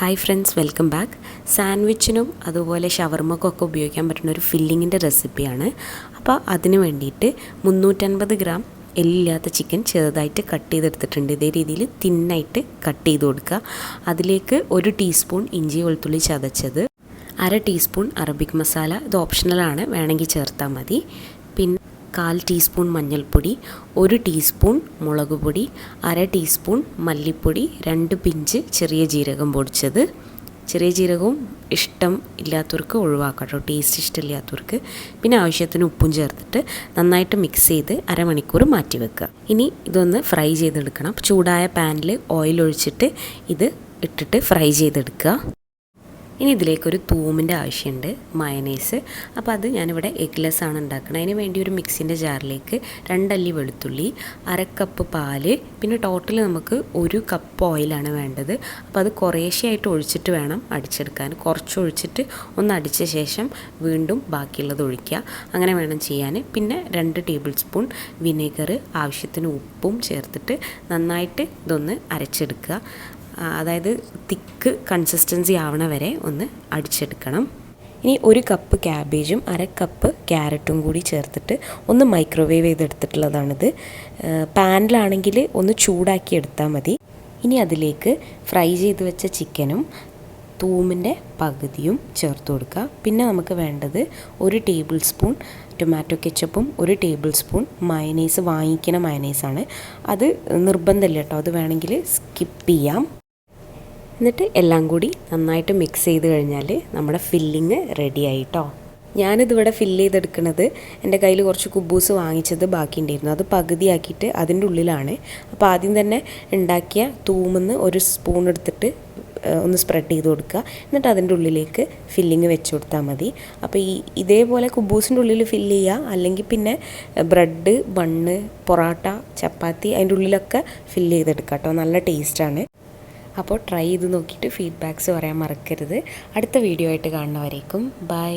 Hi friends, welcome back. സാൻഡ്വിച്ചിനും അതുപോലെ ഷവർമ്മക്കൊക്കെ ഉപയോഗിക്കാൻ പറ്റുന്ന ഒരു ഫില്ലിങ്ങിൻ്റെ റെസിപ്പിയാണ്. അപ്പോൾ അതിന് വേണ്ടിയിട്ട് 350 ഗ്രാം എല്ലില്ലാത്ത ചിക്കൻ ചെറുതായിട്ട് കട്ട് ചെയ്തെടുത്തിട്ടുണ്ട്. ഇതേ രീതിയിൽ തിന്നായിട്ട് കട്ട് ചെയ്ത് കൊടുക്കുക. അതിലേക്ക് 1 ടീസ്പൂൺ ഇഞ്ചി വെളുത്തുള്ളി ചതച്ചത്, 1/2 ടീസ്പൂൺ അറബിക് മസാല, ഇത് ഓപ്ഷണലാണ്, വേണമെങ്കിൽ ചേർത്താൽ മതി. പിന്നെ 1/4 ടീസ്പൂൺ മഞ്ഞൾപ്പൊടി, 1 ടീസ്പൂൺ മുളക് പൊടി, 1/2 ടീസ്പൂൺ മല്ലിപ്പൊടി, 2 പിഞ്ച് ചെറിയ ജീരകം പൊടിച്ചത്. ചെറിയ ജീരകവും ഇഷ്ടം ഇല്ലാത്തവർക്ക് ഒഴിവാക്കാം കേട്ടോ, ടേസ്റ്റ് ഇഷ്ടമില്ലാത്തവർക്ക്. പിന്നെ ആവശ്യത്തിന് ഉപ്പും ചേർത്തിട്ട് നന്നായിട്ട് മിക്സ് ചെയ്ത് അരമണിക്കൂർ മാറ്റി വെക്കുക. ഇനി ഇതൊന്ന് ഫ്രൈ ചെയ്തെടുക്കണം. ചൂടായ പാനിൽ ഓയിൽ ഒഴിച്ചിട്ട് ഇത് ഇട്ടിട്ട് ഫ്രൈ ചെയ്തെടുക്കുക. ഇനി ഇതിലേക്കൊരു തൂമിൻ്റെ ആവശ്യമുണ്ട്, മയനൈസ്. അപ്പോൾ അത് ഞാനിവിടെ എഗ്ഗ്ലെസ് ആണ് ഉണ്ടാക്കുന്നത്. അതിന് വേണ്ടി ഒരു മിക്സിൻ്റെ ജാറിലേക്ക് 2 അല്ലി വെളുത്തുള്ളി, 1/2 കപ്പ് പാല്, പിന്നെ ടോട്ടൽ നമുക്ക് 1 കപ്പ് ഓയിലാണ് വേണ്ടത്. അപ്പോൾ അത് കുറേശ്ശെയായിട്ട് ഒഴിച്ചിട്ട് വേണം അടിച്ചെടുക്കാൻ. കുറച്ച് ഒഴിച്ചിട്ട് ഒന്ന് അടിച്ച ശേഷം വീണ്ടും ബാക്കിയുള്ളത് ഒഴിക്കുക. അങ്ങനെ വേണം ചെയ്യാൻ. പിന്നെ 2 ടേബിൾ സ്പൂൺ വിനെഗർ, ആവശ്യത്തിന് ഉപ്പും ചേർത്തിട്ട് നന്നായിട്ട് ഇതൊന്ന് അരച്ചെടുക്കുക. അതായത് തിക്ക് കൺസിസ്റ്റൻസി ആവണ വരെ ഒന്ന് അടിച്ചെടുക്കണം. ഇനി 1 കപ്പ് ക്യാബേജും 1/2 കപ്പ് ക്യാരറ്റും കൂടി ചേർത്തിട്ട് ഒന്ന് മൈക്രോവേവ് ചെയ്തെടുത്തിട്ടുള്ളതാണിത്. പാനിലാണെങ്കിൽ ഒന്ന് ചൂടാക്കി എടുത്താൽ മതി. ഇനി അതിലേക്ക് ഫ്രൈ ചെയ്ത് വെച്ച ചിക്കനും തൂമിൻ്റെ പകുതിയും ചേർത്ത് കൊടുക്കുക. പിന്നെ നമുക്ക് വേണ്ടത് 1 ടേബിൾ സ്പൂൺ ടൊമാറ്റോ കെച്ചപ്പും 1 ടേബിൾ സ്പൂൺ മയനൈസ്, വാങ്ങിക്കുന്ന മയനൈസാണ്. അത് നിർബന്ധമില്ല കേട്ടോ, അത് വേണമെങ്കിൽ സ്കിപ്പ് ചെയ്യാം. എന്നിട്ട് എല്ലാം കൂടി നന്നായിട്ട് മിക്സ് ചെയ്ത് കഴിഞ്ഞാൽ നമ്മുടെ ഫില്ലിങ് റെഡി ആയിട്ടോ. ഞാനിതിവിടെ ഫില്ല് ചെയ്തെടുക്കുന്നത്, എൻ്റെ കയ്യിൽ കുറച്ച് കുബൂസ് വാങ്ങിച്ചത് ബാക്കിയുണ്ടായിരുന്നു, അത് പകുതിയാക്കിയിട്ട് അതിൻ്റെ ഉള്ളിലാണ്. അപ്പോൾ ആദ്യം തന്നെ ഉണ്ടാക്കിയ തൂമെന്ന് 1 സ്പൂൺ എടുത്തിട്ട് ഒന്ന് സ്പ്രെഡ് ചെയ്ത് കൊടുക്കുക. എന്നിട്ട് അതിൻ്റെ ഉള്ളിലേക്ക് ഫില്ലിങ് വെച്ച് കൊടുത്താൽ മതി. അപ്പോൾ ഇതേപോലെ കുബൂസിൻ്റെ ഉള്ളിൽ ഫില്ല് ചെയ്യുക, അല്ലെങ്കിൽ പിന്നെ ബ്രെഡ്, ബണ്ണ്, പൊറോട്ട, ചപ്പാത്തി അതിൻ്റെ ഉള്ളിലൊക്കെ ഫില്ല് ചെയ്തെടുക്കുക കേട്ടോ. നല്ല ടേസ്റ്റാണ്. അപ്പോൾ ട്രൈ ചെയ്ത് നോക്കിയിട്ട് ഫീഡ്ബാക്ക്സ് പറയാൻ മറക്കരുത്. അടുത്ത വീഡിയോ ആയിട്ട് കാണുന്നവരേക്കും ബൈ.